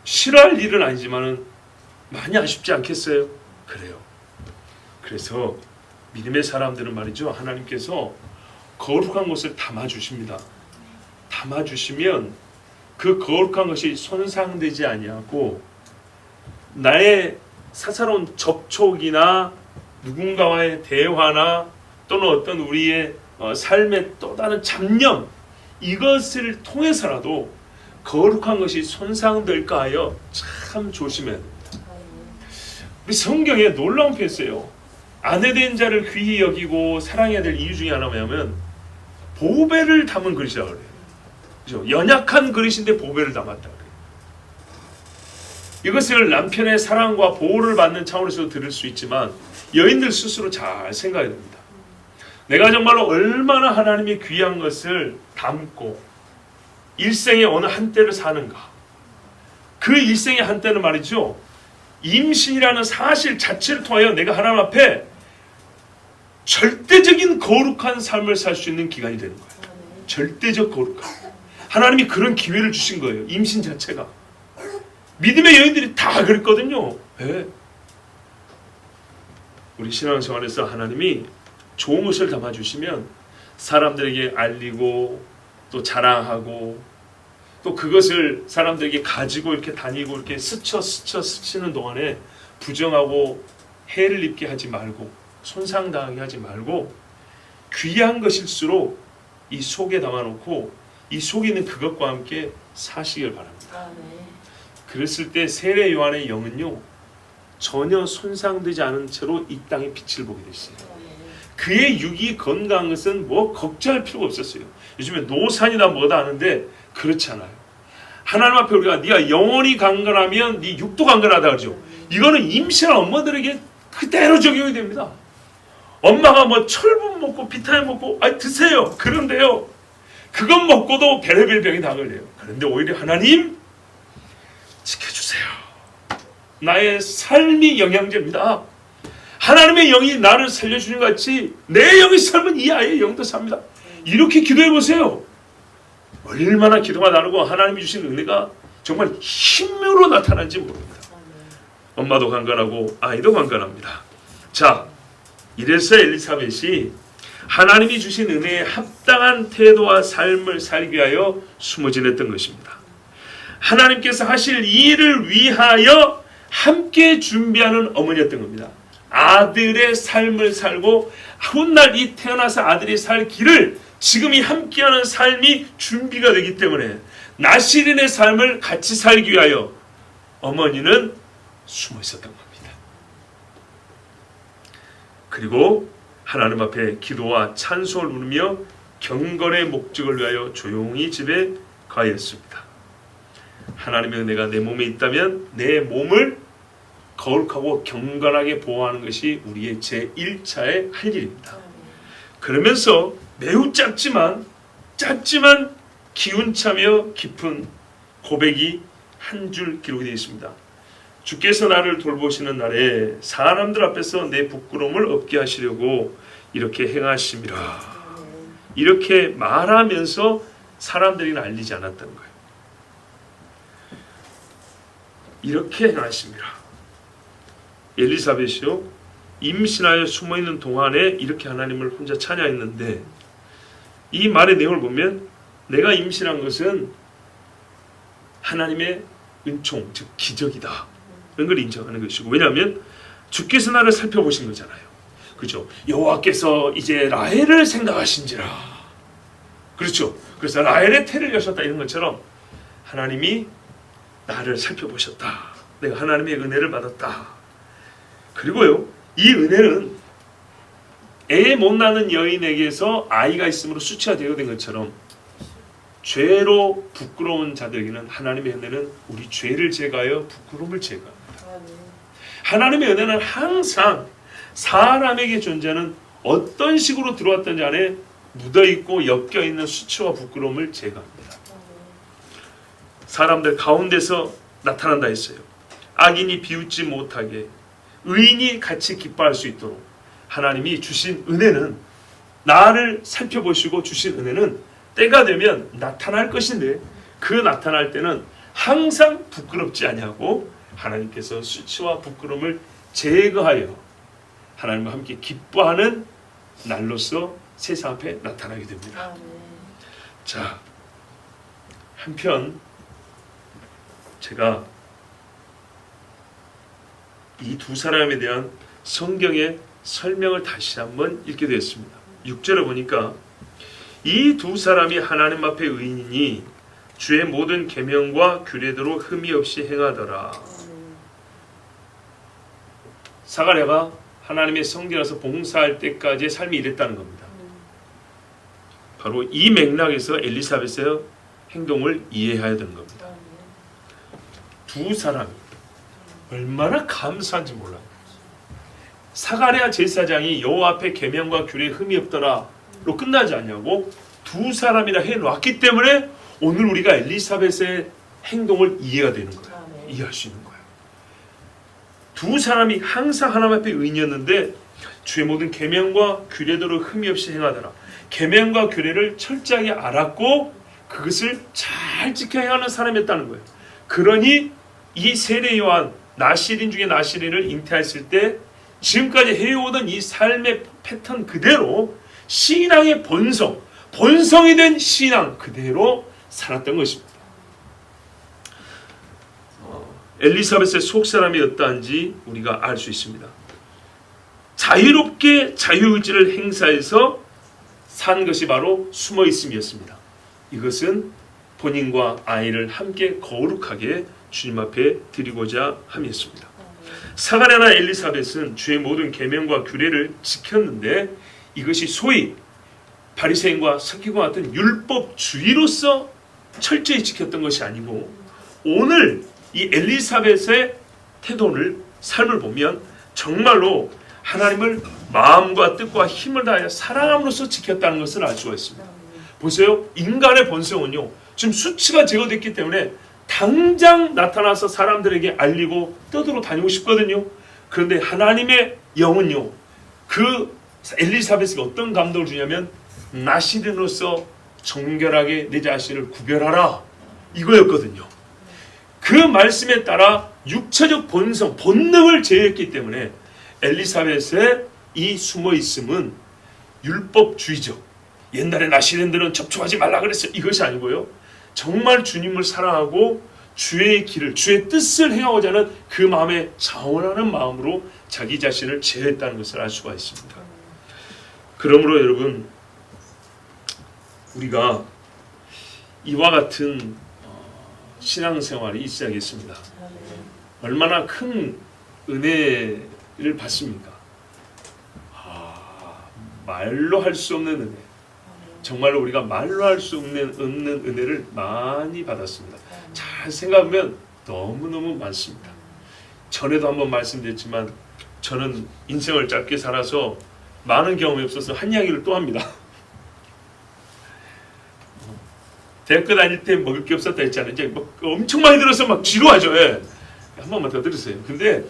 S1: 싫어할 일은 아니지만은 많이 아쉽지 않겠어요? 그래요. 그래서 믿음의 사람들은 말이죠, 하나님께서 거룩한 것을 담아주십니다. 담아주시면 그 거룩한 것이 손상되지 아니하고 나의 사사로운 접촉이나 누군가와의 대화나 또는 어떤 우리의 삶의 또 다른 잡념, 이것을 통해서라도 거룩한 것이 손상될까 하여 참 조심해야 됩니다. 우리 성경에 놀라운 표현이 있어요. 아내된 자를 귀히 여기고 사랑해야 될 이유 중에 하나가 뭐냐면 보배를 담은 그릇이라고 그래요. 그렇죠? 연약한 그릇인데 보배를 담았다 그래요. 이것을 남편의 사랑과 보호를 받는 차원에서 들을 수 있지만 여인들 스스로 잘 생각해야 됩니다. 내가 정말로 얼마나 하나님이 귀한 것을 담고 일생의 어느 한때를 사는가. 그 일생의 한때는 말이죠, 임신이라는 사실 자체를 통하여 내가 하나님 앞에 절대적인 거룩한 삶을 살 수 있는 기간이 되는 거예요. 절대적 거룩함. 하나님이 그런 기회를 주신 거예요. 임신 자체가. 믿음의 여인들이 다 그랬거든요. 네. 우리 신앙생활에서 하나님이 좋은 것을 담아주시면 사람들에게 알리고 또 자랑하고 또 그것을 사람들에게 가지고 이렇게 다니고 이렇게 스치는 동안에 부정하고 해를 입게 하지 말고 손상당하게 하지 말고 귀한 것일수록 이 속에 담아놓고 이 속에 있는 그것과 함께 사시길 바랍니다. 그랬을 때 세례 요한의 영은요 전혀 손상되지 않은 채로 이 땅에 빛을 보게 됐어요. 그의 육이 건강한 것은 뭐 걱정할 필요가 없었어요. 요즘에 노산이다 뭐다 하는데 그렇지 않아요. 하나님 앞에 우리가 네가 영혼이 강건하면 네 육도 강건하다 그러죠. 이거는 임신한 엄마들에게 그대로 적용이 됩니다. 엄마가 뭐 철분 먹고 비타민 먹고 드세요. 그런데요, 그것 먹고도 별의별 병이 다 걸려요. 그런데 오히려 하나님 지켜주세요. 나의 삶이 영양제입니다. 하나님의 영이 나를 살려주는 것 같이 내 영이 살면 이 아이의 영도 삽니다. 이렇게 기도해 보세요. 얼마나 기도가 나누고 하나님이 주신 은혜가 정말 힘으로 나타난지 모릅니다. 엄마도 강건하고 아이도 강건합니다. 자, 이래서 엘리사벳이 하나님이 주신 은혜에 합당한 태도와 삶을 살기 위하여 숨어 지냈던 것입니다. 하나님께서 하실 이 일을 위하여 함께 준비하는 어머니였던 겁니다. 아들의 삶을 살고 훗날 이 태어나서 아들이 살 길을 지금 이 함께하는 삶이 준비가 되기 때문에 나시린의 삶을 같이 살기 위하여 어머니는 숨어 있었던 겁니다. 그리고 하나님 앞에 기도와 찬송을 부르며 경건의 목적을 위하여 조용히 집에 가였습니다. 하나님의 은혜가 내 몸에 있다면 내 몸을 거룩하고 경건하게 보호하는 것이 우리의 제1차의 할 일입니다. 그러면서 매우 짧지만 기운차며 깊은 고백이 한 줄 기록이 되어 있습니다. 주께서 나를 돌보시는 날에 사람들 앞에서 내 부끄러움을 없게 하시려고 이렇게 행하심이라. 이렇게 말하면서 사람들이 알리지 않았던 거예요. 이렇게 행하심이라. 엘리사벳이요, 임신하여 숨어있는 동안에 이렇게 하나님을 혼자 찬양했는데, 이 말의 내용을 보면 내가 임신한 것은 하나님의 은총, 즉 기적이다, 이런 걸 인정하는 것이고, 왜냐하면 주께서 나를 살펴보신 거잖아요. 그렇죠? 여호와께서 이제 라헬을 생각하신지라. 그렇죠? 그래서 라헬의 태를 여셨다, 이런 것처럼 하나님이 나를 살펴보셨다. 내가 하나님의 은혜를 받았다. 그리고요, 이 은혜는 애 못 낳는 여인에게서 아이가 있음으로 수치가 되어진 것처럼 죄로 부끄러운 자들에게는 하나님의 은혜는 우리 죄를 제거하여 부끄러움을 제거합니다. 하나님의 은혜는 항상 사람에게 존재하는 어떤 식으로 들어왔든지 안에 묻어있고 엮여있는 수치와 부끄러움을 제거합니다. 사람들 가운데서 나타난다 했어요. 악인이 비웃지 못하게 의인이 같이 기뻐할 수 있도록 하나님이 주신 은혜는, 나를 살펴보시고 주신 은혜는 때가 되면 나타날 것인데, 그 나타날 때는 항상 부끄럽지 아니하고 하나님께서 수치와 부끄러움을 제거하여 하나님과 함께 기뻐하는 날로서 세상 앞에 나타나게 됩니다. 자, 한편 제가 이 두 사람에 대한 성경의 설명을 다시 한번 읽게 되었습니다. 6절에 보니까 이 두 사람이 하나님 앞에 의인이니 주의 모든 계명과 규례대로 흠이 없이 행하더라. 사가랴가 하나님의 성전에서 봉사할 때까지의 삶이 이랬다는 겁니다. 바로 이 맥락에서 엘리사벳의 행동을 이해해야 되는 겁니다. 두 사람이 얼마나 감사한지 몰라요. 사가랴 제사장이 여호와 앞에 계명과 규례에 흠이 없더라로 끝나지 않냐고 두 사람이나 해놨기 때문에 오늘 우리가 엘리사벳의 행동을 이해가 되는 거예요. 이해할 수 있는 거예요. 두 사람이 항상 하나님 앞에 의인이었는데 주의 모든 계명과 규례대로 흠이 없이 행하더라. 계명과 규례를 철저하게 알았고 그것을 잘 지켜 행하는 사람이었다는 거예요. 그러니 이 세례 요한 나시린 중에 나시린을 잉태했을 때 지금까지 해오던 이 삶의 패턴 그대로 신앙의 본성이 된 신앙 그대로 살았던 것입니다. 엘리사벳의 속사람이었다는지 우리가 알 수 있습니다. 자유롭게 자유의지를 행사해서 산 것이 바로 숨어있음이었습니다. 이것은 본인과 아이를 함께 거룩하게 주님 앞에 드리고자 함이었습니다. 사가랴나 엘리사벳은 주의 모든 계명과 규례를 지켰는데 이것이 소위 바리새인과 서기관 같은 율법주의로서 철저히 지켰던 것이 아니고, 오늘 이 엘리사벳의 태도를, 삶을 보면 정말로 하나님을 마음과 뜻과 힘을 다하여 사랑함으로써 지켰다는 것을 알 수가 있습니다. 보세요. 인간의 본성은요, 지금 수치가 제거됐기 때문에 당장 나타나서 사람들에게 알리고 떠들어 다니고 싶거든요. 그런데 하나님의 영은요, 그 엘리사벳에게 어떤 감동을 주냐면 나시린으로서 정결하게 내 자신을 구별하라, 이거였거든요. 그 말씀에 따라 육체적 본능을 제어했기 때문에 엘리사벳의 이 숨어있음은 율법주의적, 옛날에 나시린들은 접촉하지 말라 그랬어요, 이것이 아니고요, 정말 주님을 사랑하고 주의 길을, 주의 뜻을 행하고자 하는 그 마음에 자원하는 마음으로 자기 자신을 제어했다는 것을 알 수가 있습니다. 그러므로 여러분, 우리가 이와 같은 신앙생활이 있어야겠습니다. 얼마나 큰 은혜를 받습니까? 말로 할 수 없는 은혜. 정말로 우리가 말로 할 수 없는 은혜를 많이 받았습니다. 잘 생각하면 너무너무 많습니다. 전에도 한번 말씀드렸지만 저는 인생을 짧게 살아서 많은 경험이 없어서 한 이야기를 또 합니다. 대학교 다닐 때 먹을 게 없었다 했잖아요. 이제 막 엄청 많이 들어서 막 지루하죠. 예. 한 번만 더 들으세요. 근데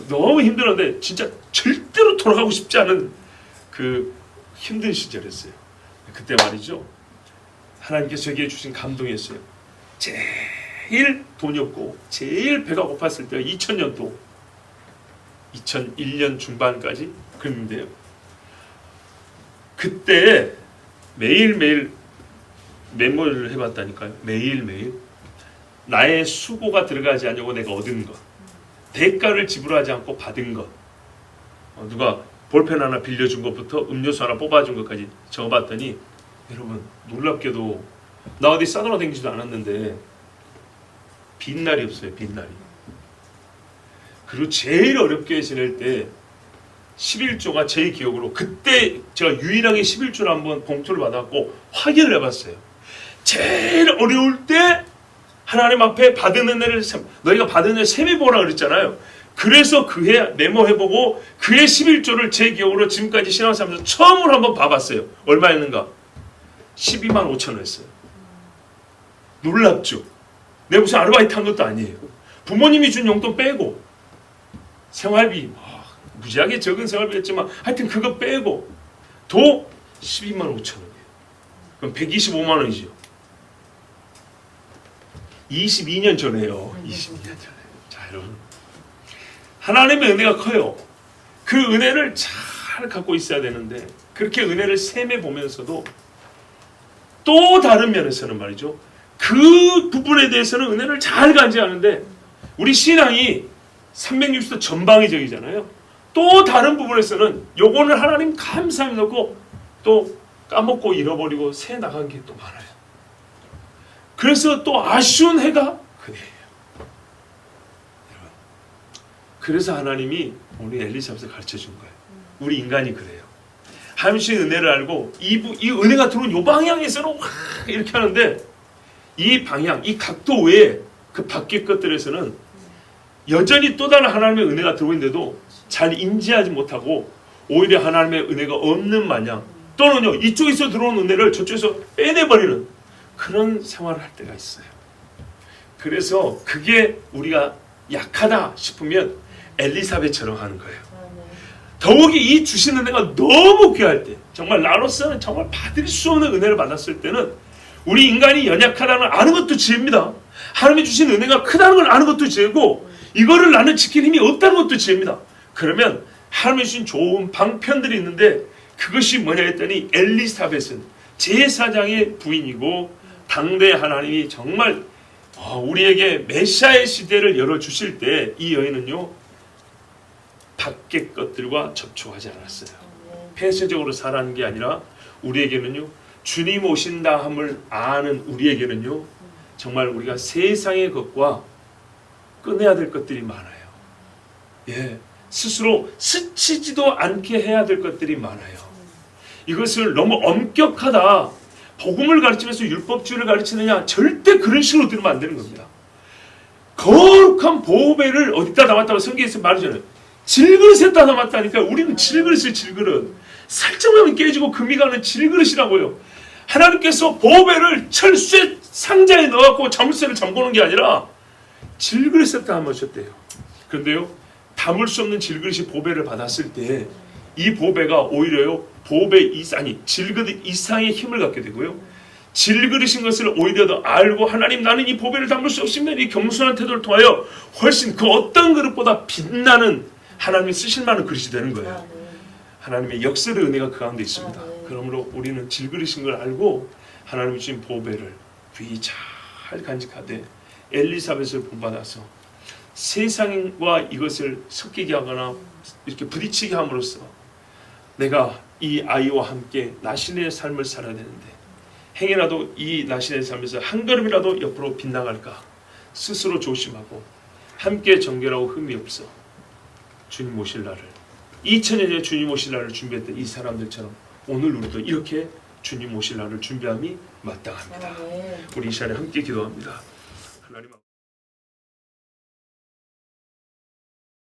S1: 너무 힘들었는데 진짜 절대로 돌아가고 싶지 않은 그 힘든 시절이었어요. 그때 말이죠. 하나님께서 저에게 주신 감동이었어요. 제일 돈이 없고 제일 배가 고팠을 때가 2000년도 2001년 중반까지 그랬는데요. 그때 매일매일 메모를 해봤다니까요. 매일매일 나의 수고가 들어가지 않냐고 내가 얻은 것, 대가를 지불하지 않고 받은 것, 누가 볼펜 하나 빌려준 것부터 음료수 하나 뽑아준 것까지 적어봤더니 여러분 놀랍게도 나 어디 싸돌아다니지도 않았는데 빈날이 없어요. 빈날이. 그리고 제일 어렵게 지낼 때 11조가 제 기억으로 그때 제가 유일하게 11조를 한번 봉투를 받았고 확인을 해봤어요. 제일 어려울 때 하나님 앞에 받은 은혜를 너희가 받은 은혜를 세배보라 그랬잖아요. 그래서 그해 메모해보고 그해 11조를 제 기억으로 지금까지 신앙생활하면서 처음으로 한번 봐봤어요. 얼마였는가? 12만 5천 원이었어요. 놀랍죠? 내가 무슨 아르바이트 한 것도 아니에요. 부모님이 준 용돈 빼고 생활비 무지하게 적은 생활비였지만 하여튼 그거 빼고 도 12만 5천 원이에요. 그럼 125만 원이죠. 22년 전에요. 22년 전에. 자, 여러분. 하나님의 은혜가 커요. 그 은혜를 잘 갖고 있어야 되는데 그렇게 은혜를 셈해 보면서도 또 다른 면에서는 말이죠. 그 부분에 대해서는 은혜를 잘 간직하는데 우리 신앙이 360도 전방위적이잖아요. 또 다른 부분에서는 요거는 하나님 감사히 놓고 또 까먹고 잃어버리고 새 나간 게 또 많아요. 그래서 또 아쉬운 해가 그대예요. 그래서 하나님이 우리 엘리사벳을 가르쳐준 거예요. 우리 인간이 그래요. 하나님의 은혜를 알고 이 은혜가 들어온 이 방향에서는 이렇게 하는데 이 방향, 이 각도 외에 그 밖의 것들에서는 여전히 또 다른 하나님의 은혜가 들어오는데도 잘 인지하지 못하고 오히려 하나님의 은혜가 없는 마냥 또는요 이쪽에서 들어온 은혜를 저쪽에서 빼내버리는 그런 생활을 할 때가 있어요. 그래서 그게 우리가 약하다 싶으면 엘리사벳처럼 하는 거예요. 더욱이 이 주신 은혜가 너무 귀할 때 정말 나로서는 정말 받을 수 없는 은혜를 받았을 때는 우리 인간이 연약하다는 걸 아는 것도 지혜입니다. 하나님이 주신 은혜가 크다는 걸 아는 것도 지혜고 이거를 나는 지킬 힘이 없다는 것도 지혜입니다. 그러면 하나님이 주신 좋은 방편들이 있는데 그것이 뭐냐 했더니 엘리사벳은 제사장의 부인이고 당대 하나님이 정말 우리에게 메시아의 시대를 열어주실 때 이 여인은요 밖의 것들과 접촉하지 않았어요. 폐쇄적으로 살아가는 게 아니라 우리에게는요 주님 오신다 함을 아는 우리에게는요 정말 우리가 세상의 것과 끊어야 될 것들이 많아요. 예, 스스로 스치지도 않게 해야 될 것들이 많아요. 이것을 너무 엄격하다 복음을 가르치면서 율법주의를 가르치느냐 절대 그런 식으로 들으면 안 되는 겁니다. 거룩한 보배를 어디다 담았다고 성경에서 말하잖아요. 질그릇에다 담았다니까. 우리는 질그릇이에요. 질그릇. 살짝만 깨지고 금이 가는 질그릇이라고요. 하나님께서 보배를 철새 상자에 넣어갖고 자물쇠를 잠그는 게 아니라 질그릇에다 담으셨대요. 그런데요 담을 수 없는 질그릇이 보배를 받았을 때 이 보배가 오히려요 질그릇 이상의 힘을 갖게 되고요 질그릇인 것을 오히려 더 알고 하나님 나는 이 보배를 담을 수 없습니다. 이 겸손한 태도를 통하여 훨씬 그 어떤 그릇보다 빛나는 하나님이 쓰실 만한 그릇이 되는 거예요. 하나님의 역설의 은혜가 그 가운데 있습니다. 그러므로 우리는 질그릇인 걸 알고 하나님이 주신 보배를 귀히 잘 간직하되 엘리사벳을 본받아서 세상과 이것을 섞이게 하거나 이렇게 부딪히게 함으로써 내가 이 아이와 함께 나신의 삶을 살아야 되는데 행여라도 이 나신의 삶에서 한 걸음이라도 옆으로 빗나갈까 스스로 조심하고 함께 정결하고 흠이 없어 주님 오실 날을 2000년 전에 주님 오실 날을 준비했던 이 사람들처럼 오늘 우리도 이렇게 주님 오실 날을 준비함이 마땅합니다.
S2: 아멘.
S1: 우리 이 시간에 함께 기도합니다. 하나님